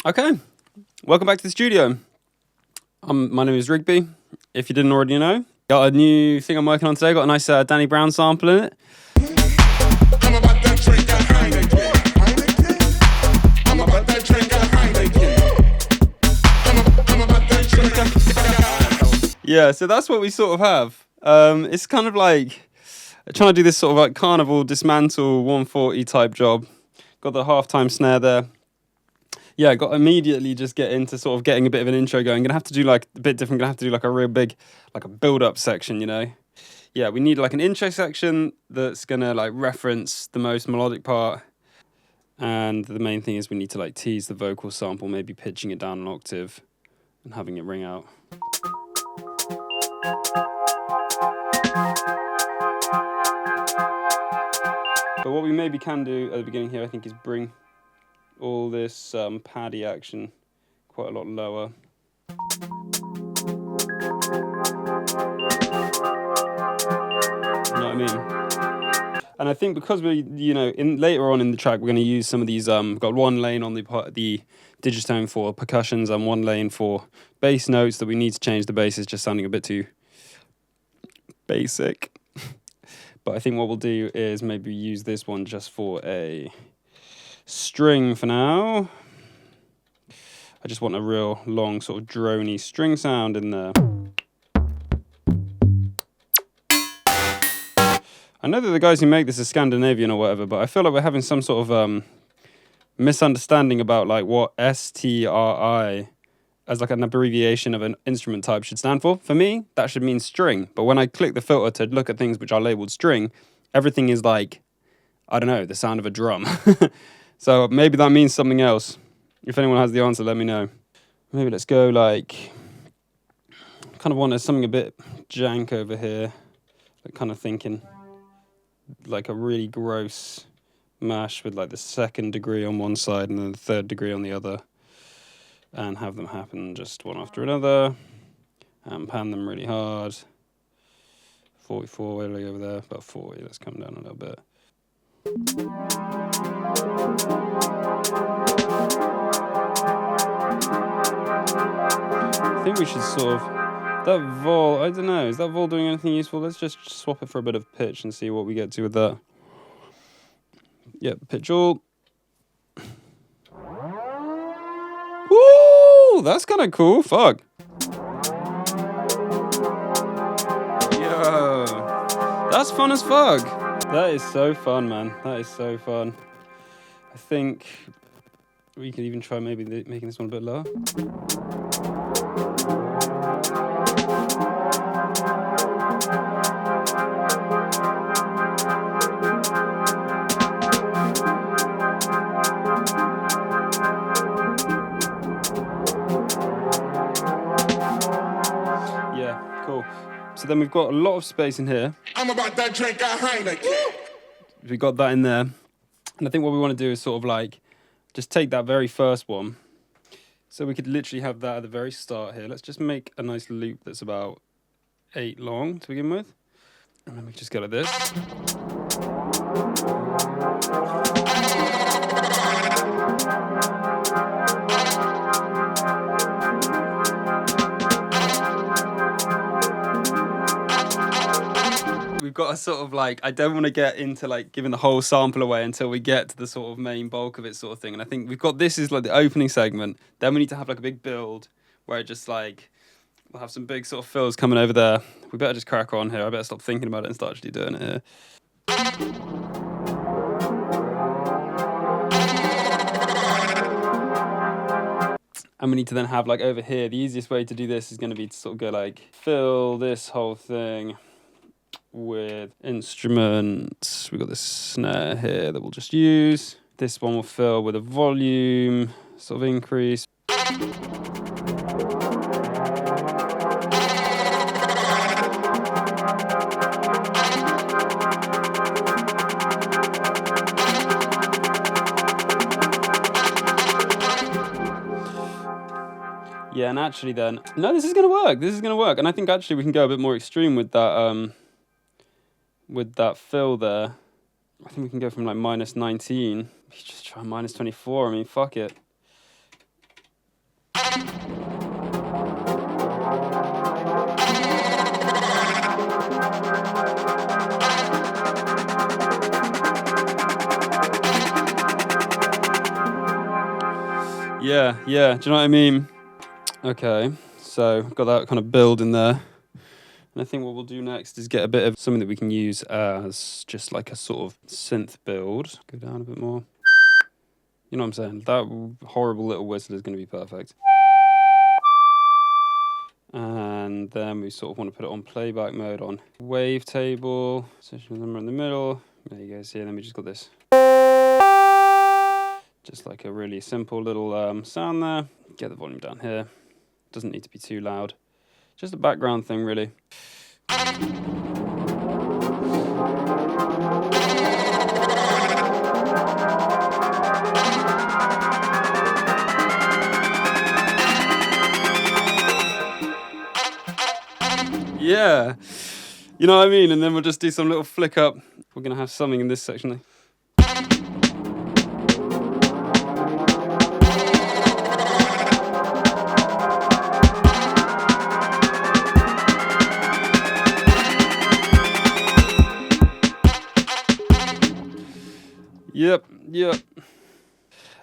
Okay, welcome back to the studio. My name is Rygby, if you didn't already know. Got a new thing I'm working on today, got a nice Danny Brown sample in it. I'm about that drink a Heineken. I'm about that drink a Heineken. I'm about that drink a Heineken. Yeah, so that's what we sort of have. It's kind of like trying to do this sort of like carnival dismantle 140 type job. Got the halftime snare there. Yeah, got immediately just get into sort of getting a bit of an intro going. Gonna have to do like a bit different. Gonna have to do like a real big, like a build-up section, you know. Yeah, we need like an intro section that's gonna like reference the most melodic part, and the main thing is we need to like tease the vocal sample, maybe pitching it down an octave and having it ring out. But what we maybe can do at the beginning here, I think, is bring all this paddy action quite a lot lower. You know what I mean? And I think because we, you know, later on in the track, we're going to use some of these. We've got one lane on the Digitone for percussions and one lane for bass notes that we need to change. The bass is just sounding a bit too basic. But I think what we'll do is maybe use this one just for a string for now. I just want a real long sort of drony string sound in there. I know that the guys who make this are Scandinavian or whatever, but I feel like we're having some sort of misunderstanding about like what STRI as like an abbreviation of an instrument type should stand for. For me, that should mean string. But when I click the filter to look at things which are labeled string, everything is like, I don't know, the sound of a drum. So maybe that means something else. If anyone has the answer, let me know. Maybe let's go like, kind of want something a bit jank over here. Like kind of thinking like a really gross mash with like the second degree on one side and then the third degree on the other. And have them happen just one after another. And pan them really hard. 44, way over there, about 40. Let's come down a little bit. I think we should sort of, that vol, I don't know, is that vol doing anything useful? Let's just swap it for a bit of pitch and see what we get to with that. Yep, pitch all. Woo! That's kind of cool, fuck. Yo, that's fun as fuck. That is so fun, man. That is so fun. I think we could even try maybe making this one a bit lower. Yeah, cool. So then we've got a lot of space in here. I'm about that drink a Heineken. We got that in there. And I think what we want to do is sort of like just take that very first one. So we could literally have that at the very start here. Let's just make a nice loop that's about 8 long to begin with. And then we can just go like this. We've got a sort of like, I don't want to get into like giving the whole sample away until we get to the sort of main bulk of it sort of thing. And I think we've got, this is like the opening segment. Then we need to have like a big build where it just like, we'll have some big sort of fills coming over there. We better just crack on here. I better stop thinking about it and start actually doing it here. And we need to then have like over here, the easiest way to do this is going to be to sort of go like, fill this whole thing with instruments. We've got this snare here that we'll just use. This one will fill with a volume sort of increase. Yeah, and actually then, no, this is going to work. This is going to work. And I think actually we can go a bit more extreme with that fill there. I think we can go from like -19. We just try -24. I mean, fuck it. Yeah, do you know what I mean? Okay, so got that kind of build in there. And I think what we'll do next is get a bit of something that we can use as just like a sort of synth build. Go down a bit more. You know what I'm saying? That horrible little whistle is going to be perfect. And then we sort of want to put it on playback mode on wavetable. Session number in the middle. There you go, see, and then we just got this. Just like a really simple little sound there. Get the volume down here. Doesn't need to be too loud. Just a background thing, really. Yeah, you know what I mean? And then we'll just do some little flick up. We're going to have something in this section. Yep.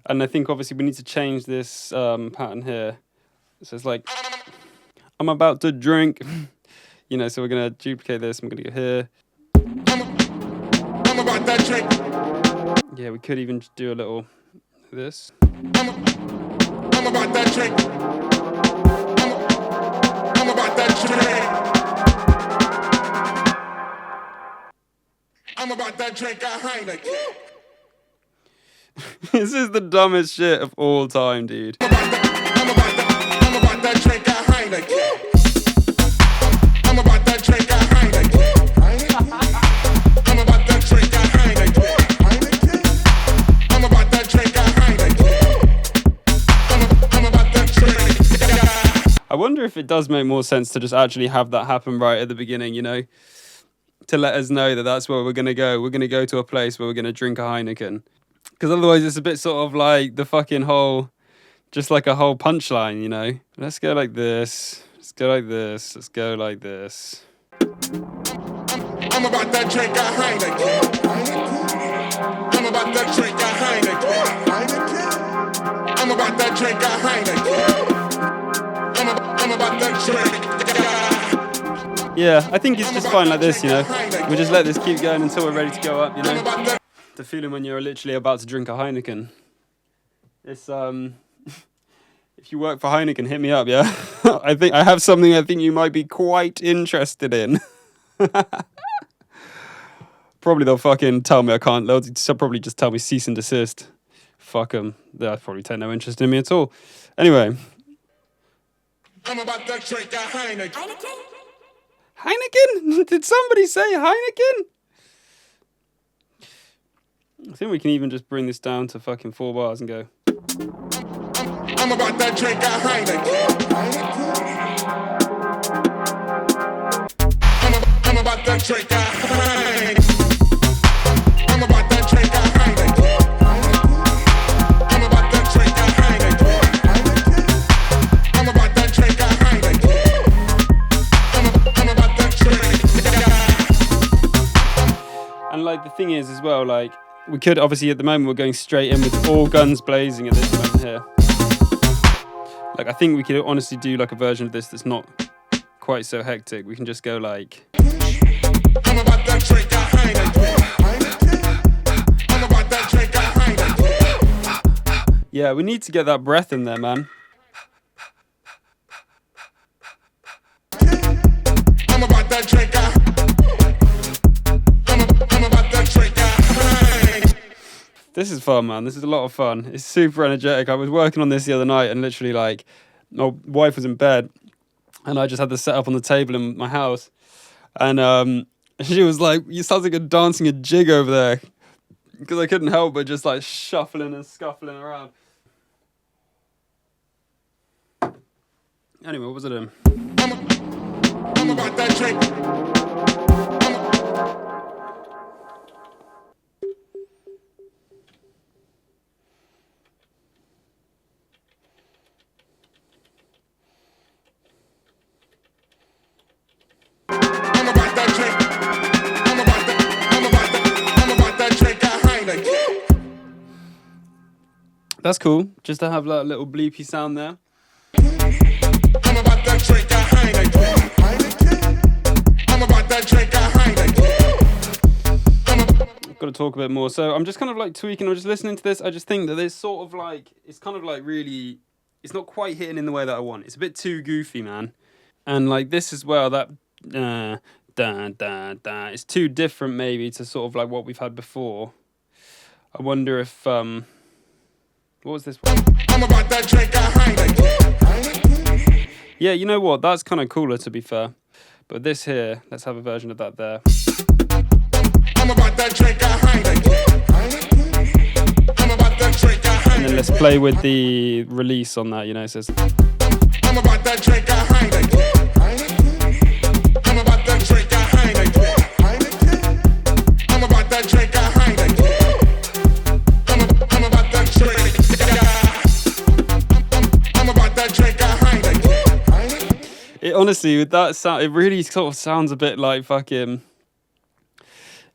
And I think obviously we need to change this pattern here. So it's like, I'm about to drink. You know, so we're going to duplicate this. I'm going to go here. I'm about that drink. Yeah, we could even do a little this. I'm about that drink. I'm about that drink. I'm about that drink a Heineken. This is the dumbest shit of all time, dude. I'm about that drink a Heineken. I'm about that drink a Heineken. I'm about that drink a Heineken. I'm about that drink a Heineken. I'm about that drink. I wonder if it does make more sense to just actually have that happen right at the beginning, you know? To let us know that that's where we're going to go. We're going to go to a place where we're going to drink a Heineken. Because otherwise it's a bit sort of like the fucking whole, just like a whole punchline, you know? Let's go like this. Let's go like this. Let's go like this. I'm about that drink a Heineken. I'm about that drink a Heineken. I'm about that drink a Heineken. I'm about that drink. Yeah, I think it's just fine like this, you know? We just let this keep going until we're ready to go up, you know? The feeling when you're literally about to drink a Heineken. It's, if you work for Heineken, hit me up, yeah? I think I have something I think you might be quite interested in. Probably they'll fucking tell me I can't. They'll probably just tell me cease and desist. Fuck them. They'll probably take no interest in me at all. Anyway. I'm about to drink a Heineken. Heineken? Did somebody say Heineken? I think we can even just bring this down to fucking 4 bars and go. I'm about to drink a Heineken. I'm about to drink a Heineken. I'm about to drink a Heineken. I'm about to drink a Heineken. I'm about to drink a Heineken. I'm about to drink. And like the thing is as well, like we could obviously at the moment we're going straight in with all guns blazing at this moment here. Like I think we could honestly do like a version of this that's not quite so hectic. We can just go like. I'm about to drink a Heineken. I'm about to drink a Heineken. Yeah, we need to get that breath in there, man. I'm about to drink a. I'm about to drink a Heineken. This is fun, man. This is a lot of fun. It's super energetic. I was working on this the other night and literally like my wife was in bed and I just had this set up on the table in my house. And she was like, you sound like you're dancing a jig over there. Because I couldn't help but just like shuffling and scuffling around. Anyway, what was it in? I'm about that drink. I'm about that drink. I'm about that drink a Heineken. That's cool, just to have that little bleepy sound there. I'm about to drink a Heineken. I'm about to drink a Heineken. I've got to talk a bit more. So I'm just kind of like tweaking. I'm just listening to this. I just think that there's sort of like, it's kind of like really, it's not quite hitting in the way that I want. It's a bit too goofy, man. And like this as well, that it's too different maybe to sort of like what we've had before. I wonder if what was this one? I'm about to drink a Heineken. Yeah, you know what? That's kind of cooler to be fair. But this here, let's have a version of that there. I'm about to drink a Heineken. I'm about to drink a Heineken. And then let's play with the release on that, you know, it says. I'm about to drink a Heineken. I'm about to drink a Heineken. I'm about to drink a Heineken. I'm about to drink. I'm about to drink a Heineken. It honestly, with that sound, it really sort of sounds a bit like fucking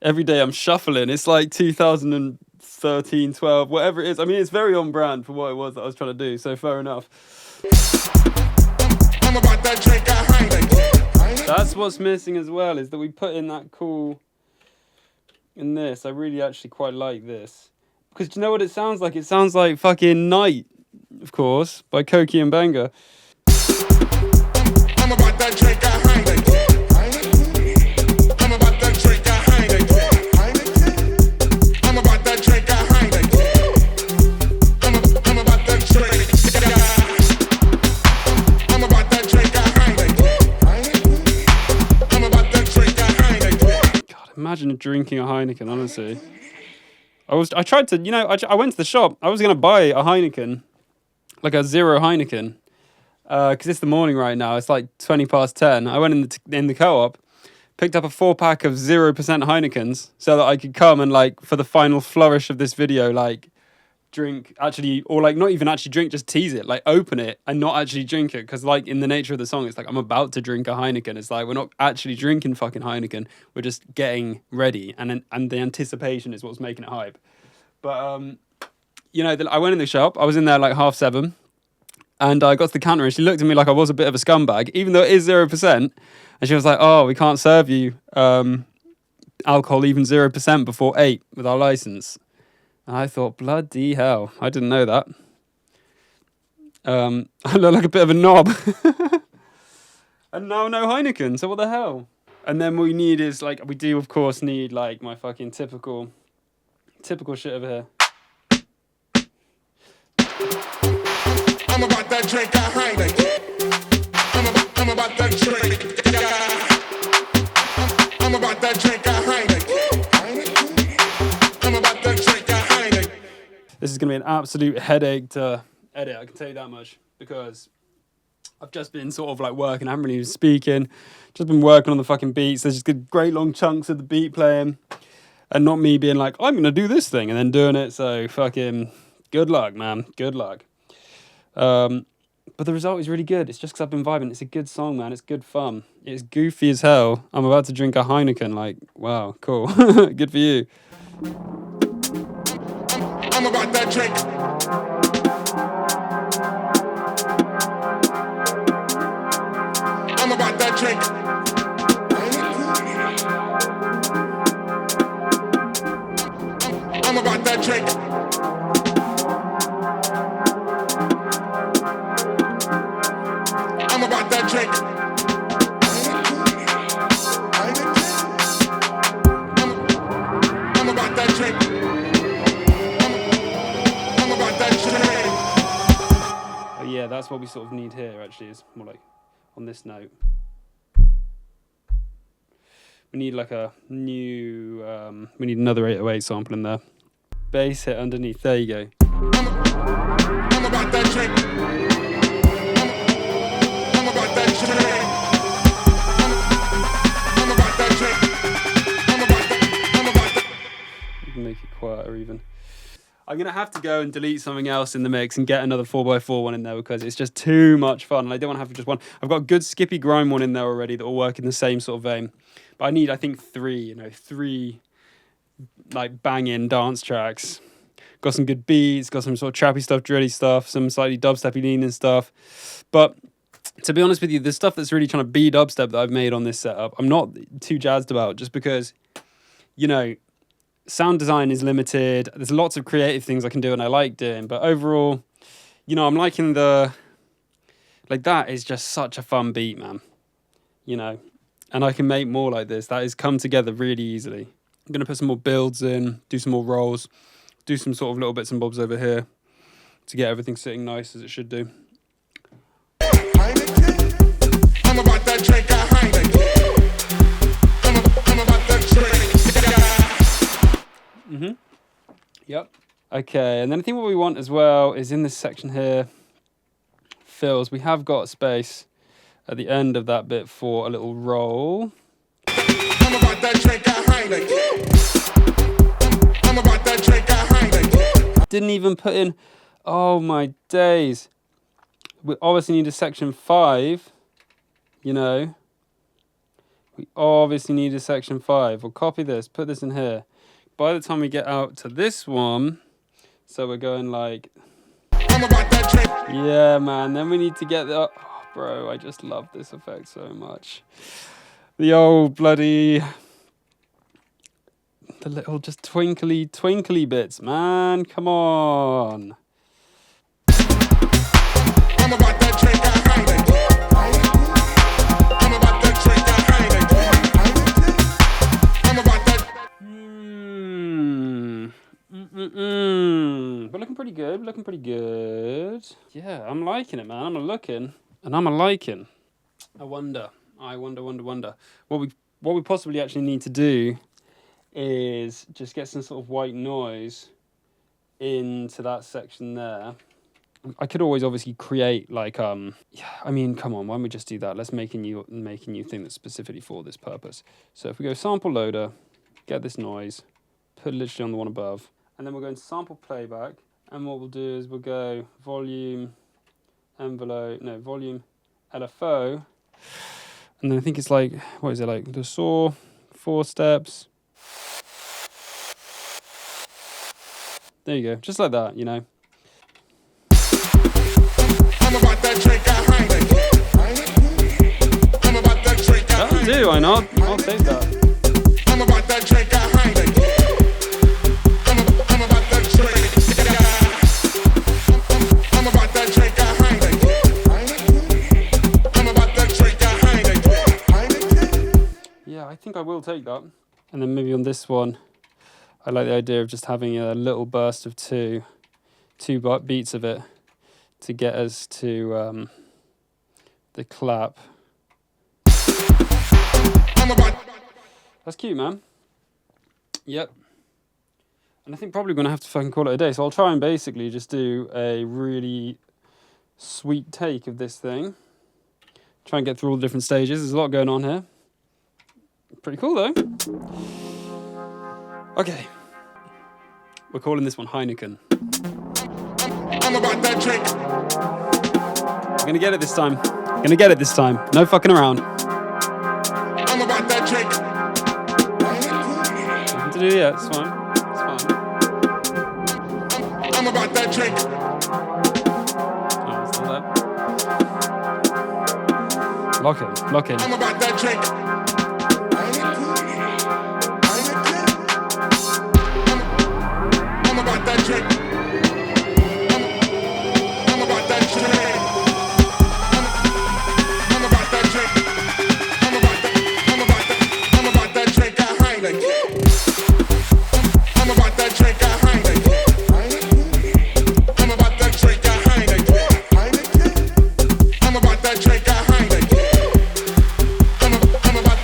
Every Day I'm Shuffling. It's like 2013, 12, whatever it is. I mean, it's very on brand for what it was that I was trying to do, so fair enough. I'm about to drink a Heineken. That's what's missing as well, is that we put in that cool in this. I really actually quite like this. Because do you know what it sounds like? It sounds like fucking Night, of course, by Koki and Benga. I'm about to drink a Heineken. I'm about to drink a Heineken. I'm about to drink a Heineken. I'm about to drink. I'm about to drink a Heineken. I'm about to drink a Heineken. God, imagine drinking a Heineken, honestly. I tried to, you know, I went to the shop. I was going to buy a Heineken, like a zero Heineken. Because it's the morning right now. It's like 10:20. I went in the co-op, picked up a 4-pack of 0% Heinekens so that I could come and like for the final flourish of this video, like drink actually, or like not even actually drink, just tease it, like open it and not actually drink it. Because like in the nature of the song, it's like I'm about to drink a Heineken. It's like we're not actually drinking fucking Heineken. We're just getting ready, and the anticipation is what's making it hype. But you know, I went in the shop. I was in there like 7:30. And I got to the counter and she looked at me like I was a bit of a scumbag, even though it is 0%. And she was like, oh, we can't serve you alcohol even 0% before 8 with our license. And I thought, bloody hell, I didn't know that. I look like a bit of a knob. And now no Heineken, so what the hell? And then what we need is, like, we do, of course, need, like, my fucking typical shit over here. I'm about to drink a Heineken. I'm about to drink. I'm about to drink a Heineken. I'm about to drink a Heineken. This is going to be an absolute headache to edit, I can tell you that much, because I've just been sort of like working, I haven't really been speaking, just been working on the fucking beats. There's just good, great long chunks of the beat playing, and not me being like, I'm going to do this thing, and then doing it, so fucking good luck, man, good luck. But the result is really good. It's just because I've been vibing. It's a good song, man. It's good fun. It's goofy as hell. I'm about to drink a Heineken. Like, wow, cool. Good for you. I'm about to drink. I'm about to drink. I'm about to drink. I'm about to drink. I'm about to drink. I'm about to drink. Oh yeah, that's what we sort of need here, actually, is more like on this note. We need like a new, we need another 808 sample in there. Bass hit underneath, there you go. I'm about to drink. I'm about to drink. I'm about to drink. I'm about to. You can make it quieter even. I'm going to have to go and delete something else in the mix and get another 4x4 one in there because it's just too much fun. And I don't want to have just one. I've got a good Skippy Grime one in there already that will work in the same sort of vein. But I think three like banging dance tracks. got some good beats, got some sort of trappy stuff, drilly stuff, some slightly dubsteppy leaning stuff. But to be honest with you, the stuff that's really trying to be dubstep that I've made on this setup, I'm not too jazzed about, just because, you know, sound design is limited. There's lots of creative things I can do and I like doing, but overall, you know, I'm liking like that is just such a fun beat, man. You know, and I can make more like this. That has come together really easily. I'm going to put some more builds in, do some more rolls, do some sort of little bits and bobs over here to get everything sitting nice as it should do. Heineken. I'm about that drink, Heineken. I'm about that drink. Yep. Okay, and then I think what we want as well is in this section here, fills. We have got space at the end of that bit for a little roll. I'm about that drink, Heineken. I'm about that drink, Heineken. Didn't even put in, oh my days. We obviously need a section 5, you know. We obviously need a section 5. We'll copy this, put this in here. By the time we get out to this one, so we're going like, I'm about that drink. yeah, man, then we need to get the, oh, bro, I just love this effect so much. The old bloody, the little just twinkly bits, man, come on. I'm about that drink, Heineken. I'm about that drink, Heineken. I'm about that. But looking pretty good. Yeah, I'm liking it, man. I'm a-looking, and I'm a-liking. I wonder. What we possibly actually need to do is just get some sort of white noise into that section there. I could always obviously create like yeah, I mean, come on, why don't we just do that? Let's make a new thing that's specifically for this purpose. So if we go sample loader, get this noise, put it literally on the one above, and then we'll go into sample playback, and what we'll do is we'll go volume volume LFO, and then I think it's like, what is it, like the saw, 4 steps. There you go, just like that, you know. I'm about that drink, Heineken. I'm about that drink, That'll do, why not? I'll take that. I'm about that drink, Heineken. I'm about that drink. I'm about that drink, Heineken. I'm about that drink, Heineken. Yeah, I think I will take that. And then maybe on this one, I like the idea of just having a little burst of two beats of it to get us to the clap. That's cute, man. Yep. And I think probably going to have to fucking call it a day. So I'll try and basically just do a really sweet take of this thing. Try and get through all the different stages. There's a lot going on here. Pretty cool, though. Okay. We're calling this one Heineken. I'm about that drink. I'm gonna get it this time. No fucking around. I'm about that drink. Nothing to do yet. It's fine. I'm about that drink. Oh, it's still there. Lock in. I'm about that drink. I'm about that drink. I'm about that drink. I'm about that drink. I'm about that drink, Heineken. I'm about that drink, Heineken. I'm about that drink, Heineken. I'm about that drink, Heineken. I'm about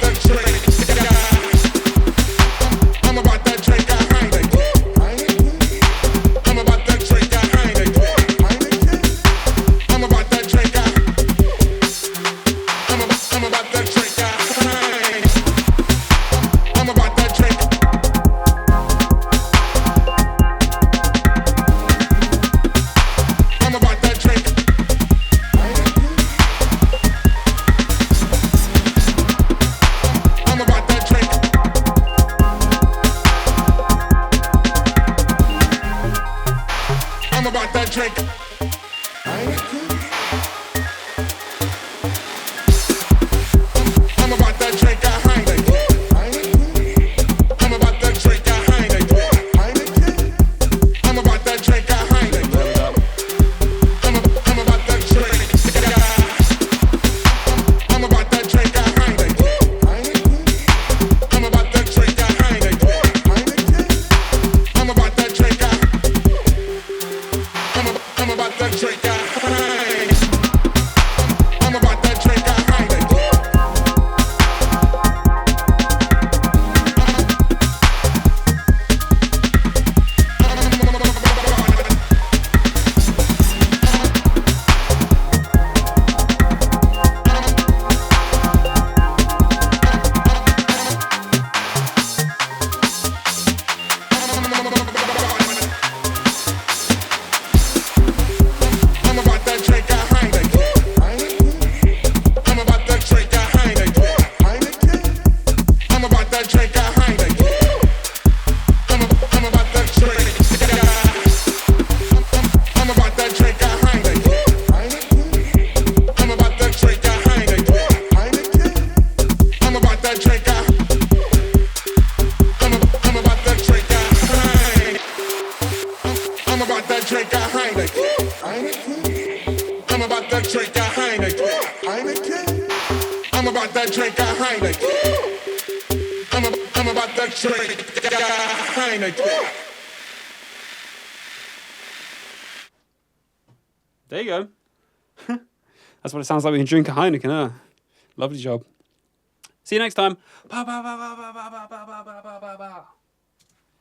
about to drink a Heineken. Heineken? I'm about to drink a Heineken. I'm about to drink a Heineken. There you go. That's what it sounds like when you drink a Heineken, huh? Lovely job. See you next time. Bye, bye, bye, bye, bye, bye, bye, bye, bye.